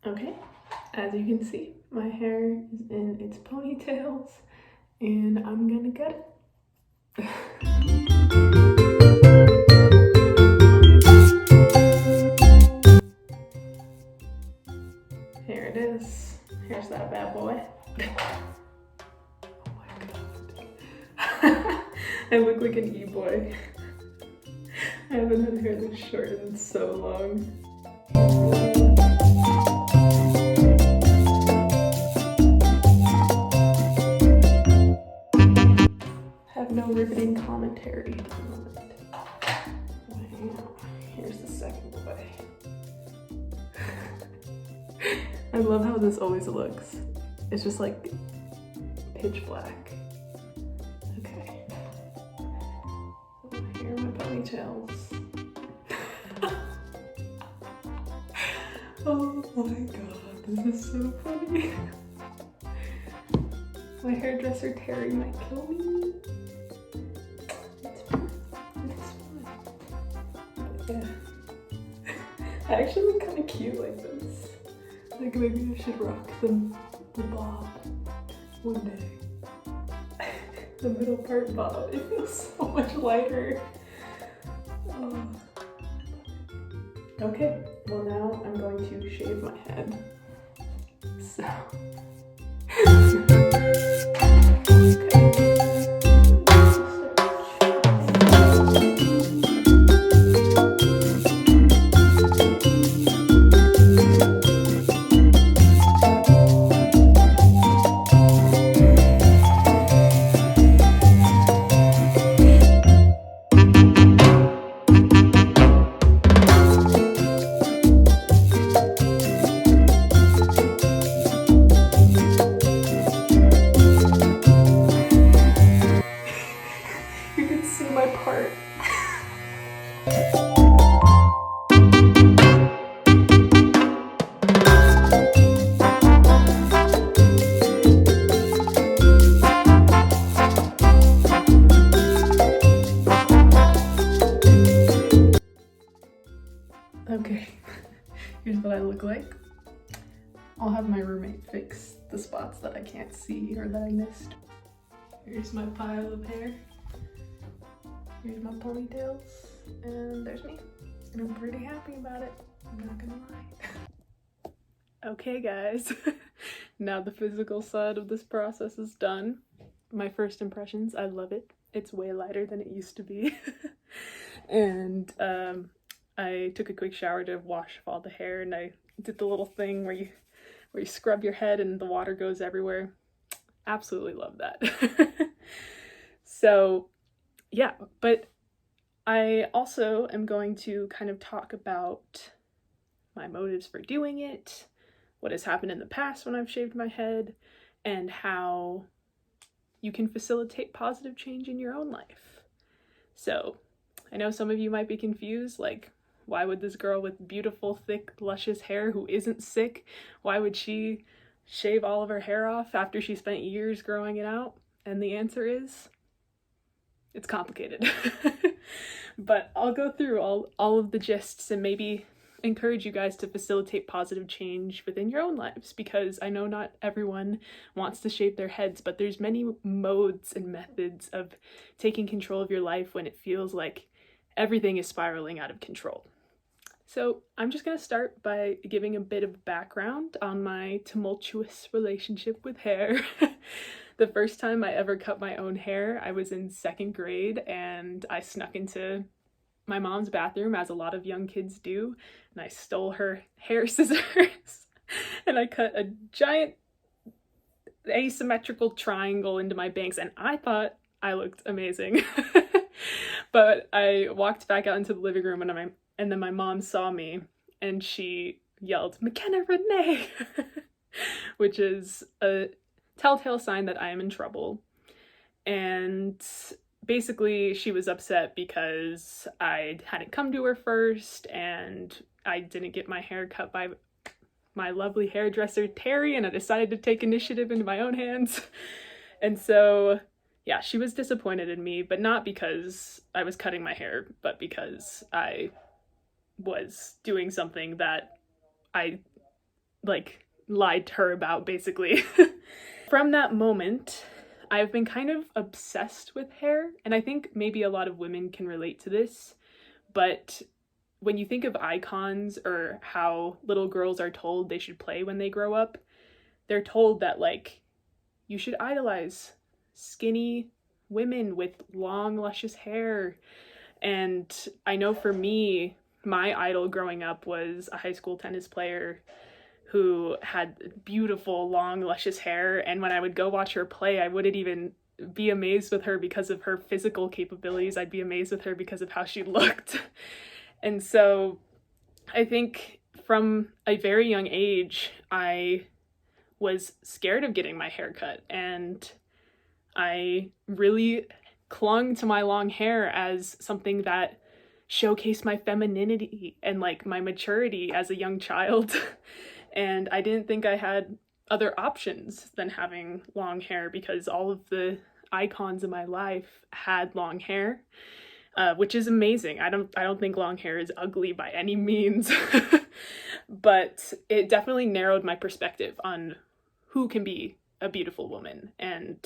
Okay, as you can see, my hair is in its ponytails and I'm gonna cut it. Here it is. Here's that bad boy. Oh my god. I look like an e-boy. I haven't had hair this short in so long. Have no riveting commentary at the moment. Wow. Here's the second boy. I love how this always looks. It's just like pitch black. Okay. Here are my ponytails. Oh my god, this is so funny. My hairdresser Terry might kill me. It's fine. It's fine. But yeah. I actually look kind of cute like this. Like maybe I should rock the bob one day. The middle part bob. It feels so much lighter. Oh. Okay, well now I'm going to shave my head. So. You can see my part. Okay, here's what I look like. I'll have my roommate fix the spots that I can't see or that I missed. Here's my pile of hair. Here's my ponytails, and there's me. And I'm pretty happy about it, I'm not gonna lie. Okay guys, now the physical side of this process is done. My first impressions, I love it. It's way lighter than it used to be. And I took a quick shower to wash off all the hair, and I did the little thing where you scrub your head and the water goes everywhere. Absolutely love that. So yeah, but I also am going to kind of talk about my motives for doing it, what has happened in the past when I've shaved my head, and how you can facilitate positive change in your own life. So I know some of you might be confused, like, why would this girl with beautiful, thick, luscious hair who isn't sick, why would she shave all of her hair off after she spent years growing it out? And the answer is, it's complicated. But I'll go through all of the gists and maybe encourage you guys to facilitate positive change within your own lives, because I know not everyone wants to shave their heads, but there's many modes and methods of taking control of your life when it feels like everything is spiraling out of control. So I'm just going to start by giving a bit of background on my tumultuous relationship with hair. The first time I ever cut my own hair, I was in 2nd grade, and I snuck into my mom's bathroom, as a lot of young kids do, and I stole her hair scissors and I cut a giant asymmetrical triangle into my bangs, and I thought I looked amazing. But I walked back out into the living room, and then my mom saw me and she yelled, "McKenna Renee!" which is a telltale sign that I am in trouble. And basically she was upset because I hadn't come to her first and I didn't get my hair cut by my lovely hairdresser Terry, and I decided to take initiative into my own hands. And so yeah, she was disappointed in me, but not because I was cutting my hair, but because I was doing something that I like lied to her about, basically. From that moment, I've been kind of obsessed with hair, and I think maybe a lot of women can relate to this, but when you think of icons or how little girls are told they should play when they grow up, they're told that, like, you should idolize skinny women with long, luscious hair. And I know for me, my idol growing up was a high school tennis player who had beautiful, long, luscious hair. And when I would go watch her play, I wouldn't even be amazed with her because of her physical capabilities. I'd be amazed with her because of how she looked. And so I think from a very young age, I was scared of getting my hair cut, and I really clung to my long hair as something that showcased my femininity and like my maturity as a young child. And I didn't think I had other options than having long hair because all of the icons in my life had long hair, which is amazing. I don't think long hair is ugly by any means, but it definitely narrowed my perspective on who can be a beautiful woman and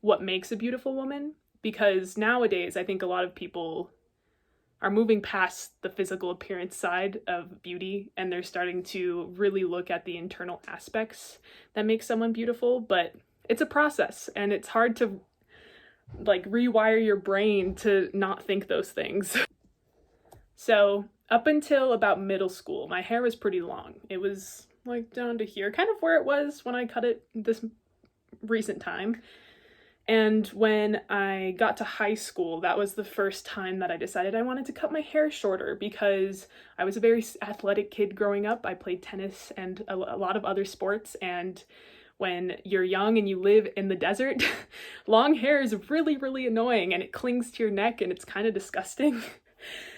what makes a beautiful woman. Because nowadays, I think a lot of people are moving past the physical appearance side of beauty, and they're starting to really look at the internal aspects that make someone beautiful. But it's a process, and it's hard to like rewire your brain to not think those things. So up until about middle school, my hair was pretty long. It was like down to here, kind of where it was when I cut it this recent time. And when I got to high school, that was the first time that I decided I wanted to cut my hair shorter because I was a very athletic kid growing up. I played tennis and a lot of other sports, and when you're young and you live in the desert, long hair is really, really annoying, and it clings to your neck and it's kind of disgusting.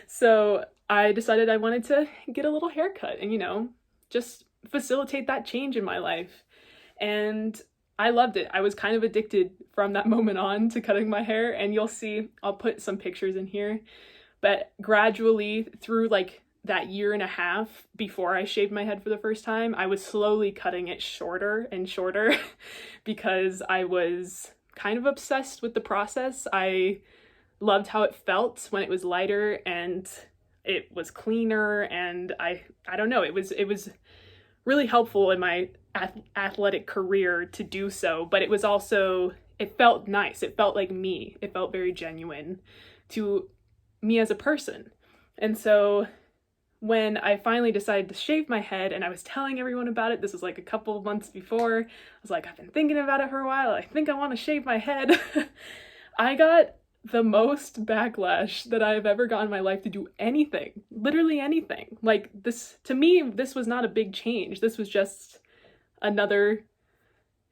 So I decided I wanted to get a little haircut and, you know, just facilitate that change in my life. And I loved it. I was kind of addicted from that moment on to cutting my hair, and you'll see, I'll put some pictures in here. But gradually, through like that year and a half before I shaved my head for the first time, I was slowly cutting it shorter and shorter because I was kind of obsessed with the process. I loved how it felt when it was lighter and it was cleaner, and I don't know, it was really helpful in my athletic career to do so, but it was also, it felt nice. It felt like me. It felt very genuine to me as a person. And so when I finally decided to shave my head and I was telling everyone about it, this was like a couple of months before, I was like, I've been thinking about it for a while. I think I want to shave my head. I got the most backlash that I've ever gotten in my life to do anything, literally anything. Like this, to me, this was not a big change. This was just another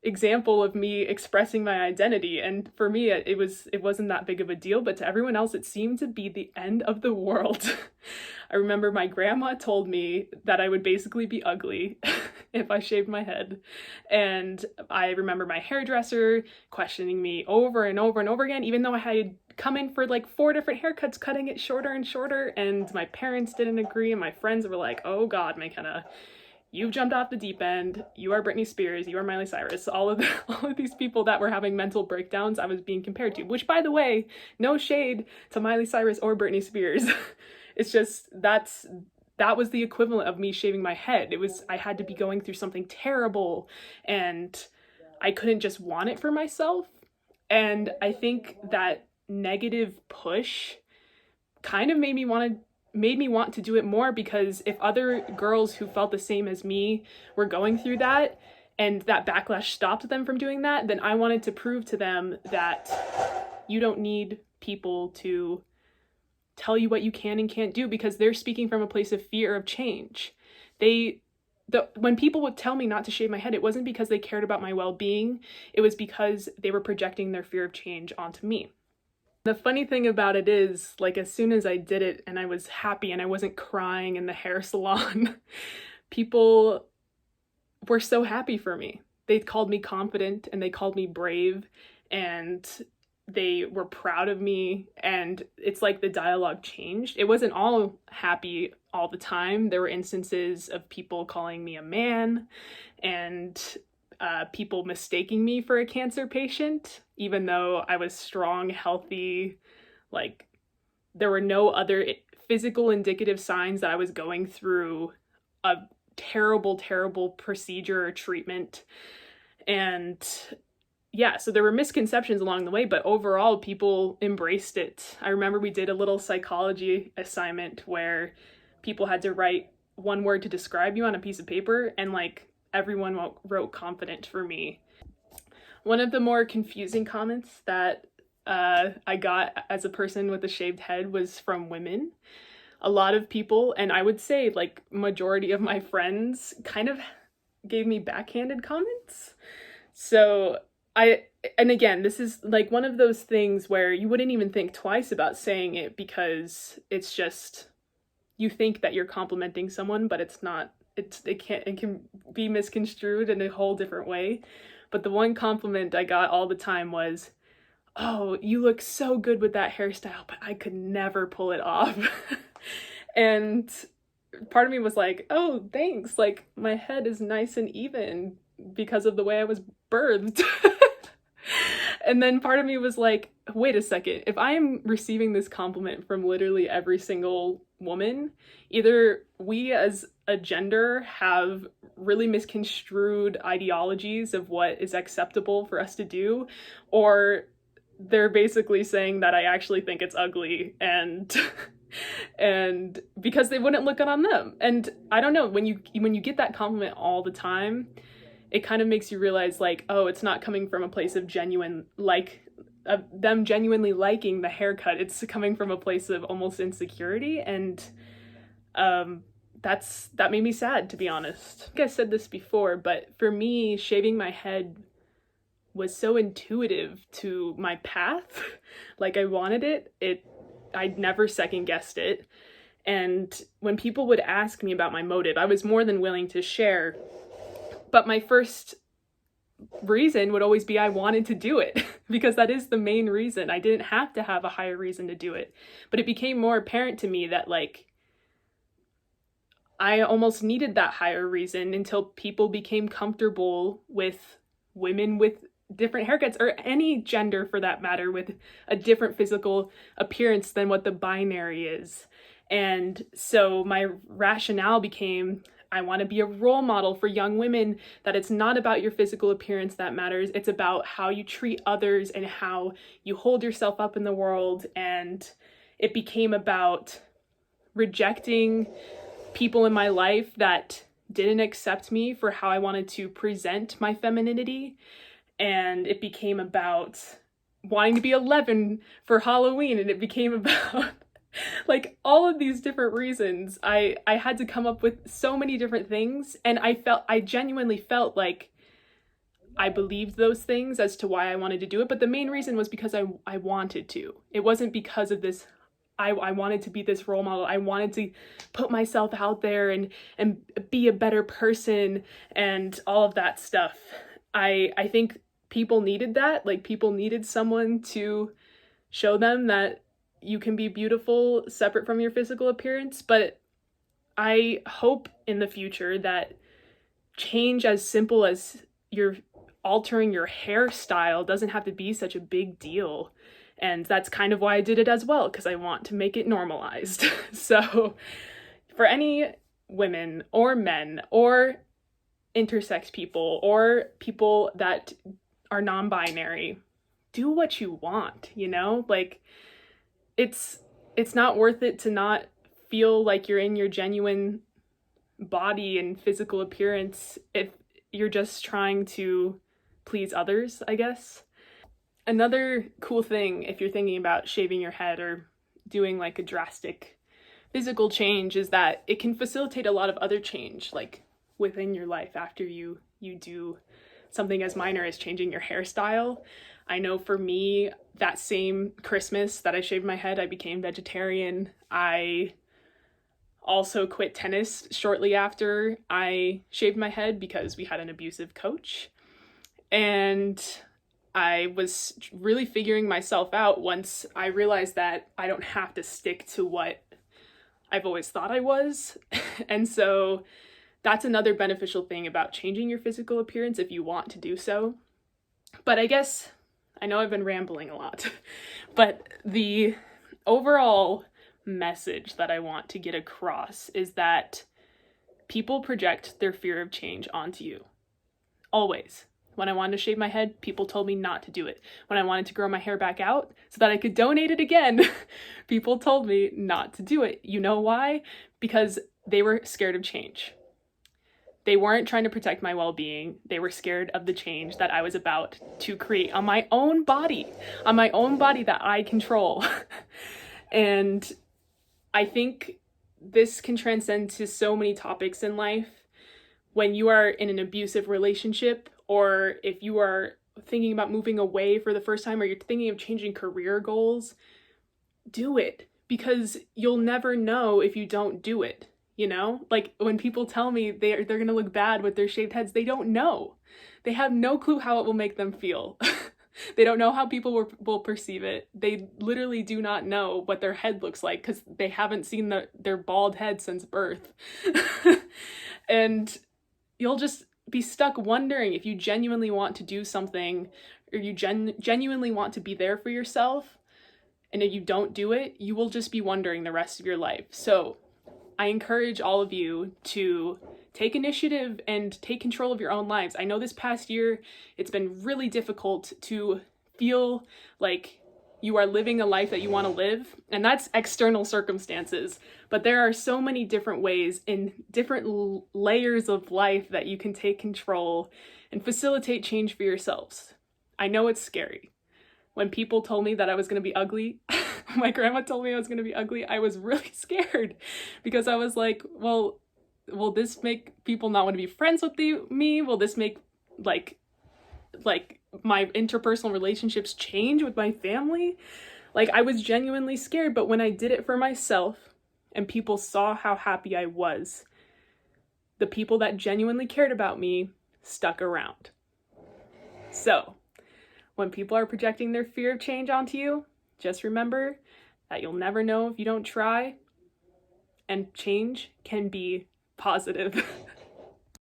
example of me expressing my identity. And for me, it wasn't that big of a deal, but to everyone else, it seemed to be the end of the world. I remember my grandma told me that I would basically be ugly if I shaved my head. And I remember my hairdresser questioning me over and over and over again, even though I had come in for like 4 different haircuts, cutting it shorter and shorter. And my parents didn't agree, and my friends were like, oh God, McKenna, you've jumped off the deep end. You are Britney Spears. You are Miley Cyrus. All of these people that were having mental breakdowns I was being compared to, which, by the way, no shade to Miley Cyrus or Britney Spears. It's just, that was the equivalent of me shaving my head. I had to be going through something terrible, and I couldn't just want it for myself. And I think that negative push kind of made me want to do it more, because if other girls who felt the same as me were going through that and that backlash stopped them from doing that, then I wanted to prove to them that you don't need people to tell you what you can and can't do, because they're speaking from a place of fear of change. When people would tell me not to shave my head, it wasn't because they cared about my well-being. It was because they were projecting their fear of change onto me. The funny thing about it is, like, as soon as I did it and I was happy and I wasn't crying in the hair salon, people were so happy for me. They called me confident and they called me brave, and they were proud of me, and it's like the dialogue changed. It wasn't all happy all the time. There were instances of people calling me a man, and people mistaking me for a cancer patient, even though I was strong, healthy. Like, there were no other physical indicative signs that I was going through a terrible, terrible procedure or treatment. And yeah, so there were misconceptions along the way, but overall people embraced it. I remember we did a little psychology assignment where people had to write one word to describe you on a piece of paper, and like everyone wrote confident for me. One of the more confusing comments that I got as a person with a shaved head was from women. A lot of people, and I would say like majority of my friends, kind of gave me backhanded comments. So and again, this is like one of those things where you wouldn't even think twice about saying it, because it's just, you think that you're complimenting someone, but it's not. It can be misconstrued in a whole different way. But the one compliment I got all the time was, "Oh, you look so good with that hairstyle, but I could never pull it off." And part of me was like, "Oh, thanks. Like, my head is nice and even because of the way I was birthed." And then part of me was like, wait a second, if I am receiving this compliment from literally every single woman, either we as a gender have really misconstrued ideologies of what is acceptable for us to do, or they're basically saying that I actually think it's ugly, and and because they wouldn't look it on them. And I don't know, when you get that compliment all the time, it kind of makes you realize, like, oh, it's not coming from a place of genuine, like, them genuinely liking the haircut. It's coming from a place of almost insecurity, and that made me sad, to be honest. I think I said this before, but for me, shaving my head was so intuitive to my path. Like, I wanted it. I'd never second guessed it. And when people would ask me about my motive, I was more than willing to share. But my first reason would always be I wanted to do it, because that is the main reason. I didn't have to have a higher reason to do it. But it became more apparent to me that, like, I almost needed that higher reason until people became comfortable with women with different haircuts, or any gender for that matter, with a different physical appearance than what the binary is. And so my rationale became, I want to be a role model for young women, that it's not about your physical appearance that matters. It's about how you treat others and how you hold yourself up in the world. And it became about rejecting people in my life that didn't accept me for how I wanted to present my femininity. And it became about wanting to be 11 for Halloween. And it became about like all of these different reasons. I had to come up with so many different things, and I genuinely felt like I believed those things as to why I wanted to do it, but the main reason was because I wanted to. It wasn't because of this, I wanted to be this role model. I wanted to put myself out there and be a better person and all of that stuff. I think people needed that. Like, people needed someone to show them that you can be beautiful separate from your physical appearance. But I hope in the future that change as simple as you're altering your hairstyle doesn't have to be such a big deal. And that's kind of why I did it as well, because I want to make it normalized. So for any women or men or intersex people or people that are non-binary, do what you want, you know? Like, it's not worth it to not feel like you're in your genuine body and physical appearance if you're just trying to please others, I guess. Another cool thing, if you're thinking about shaving your head or doing like a drastic physical change, is that it can facilitate a lot of other change, like within your life after you do something as minor as changing your hairstyle. I know for me, that same Christmas that I shaved my head, I became vegetarian. I also quit tennis shortly after I shaved my head because we had an abusive coach. And I was really figuring myself out once I realized that I don't have to stick to what I've always thought I was. And so that's another beneficial thing about changing your physical appearance if you want to do so. But I guess, I know I've been rambling a lot, but the overall message that I want to get across is that people project their fear of change onto you. Always. When I wanted to shave my head, people told me not to do it. When I wanted to grow my hair back out so that I could donate it again, people told me not to do it. You know why? Because they were scared of change. They weren't trying to protect my well-being. They were scared of the change that I was about to create on my own body that I control. And I think this can transcend to so many topics in life. When you are in an abusive relationship, or if you are thinking about moving away for the first time, or you're thinking of changing career goals, do it, because you'll never know if you don't do it. You know, like when people tell me they're gonna look bad with their shaved heads, they don't know. They have no clue how it will make them feel. They don't know how people will perceive it. They literally do not know what their head looks like because they haven't seen their bald head since birth. And you'll just be stuck wondering if you genuinely want to do something, or you genuinely want to be there for yourself, and if you don't do it, you will just be wondering the rest of your life. So I encourage all of you to take initiative and take control of your own lives. I know this past year, it's been really difficult to feel like you are living a life that you want to live, and that's external circumstances. But there are so many different ways in different layers of life that you can take control and facilitate change for yourselves. I know it's scary. When people told me that I was going to be ugly, my grandma told me I was going to be ugly, I was really scared because I was like, well, will this make people not want to be friends with me? Will this make like my interpersonal relationships change with my family? Like, I was genuinely scared, but when I did it for myself and people saw how happy I was, the people that genuinely cared about me stuck around. So, when people are projecting their fear of change onto you, just remember that you'll never know if you don't try, and change can be positive.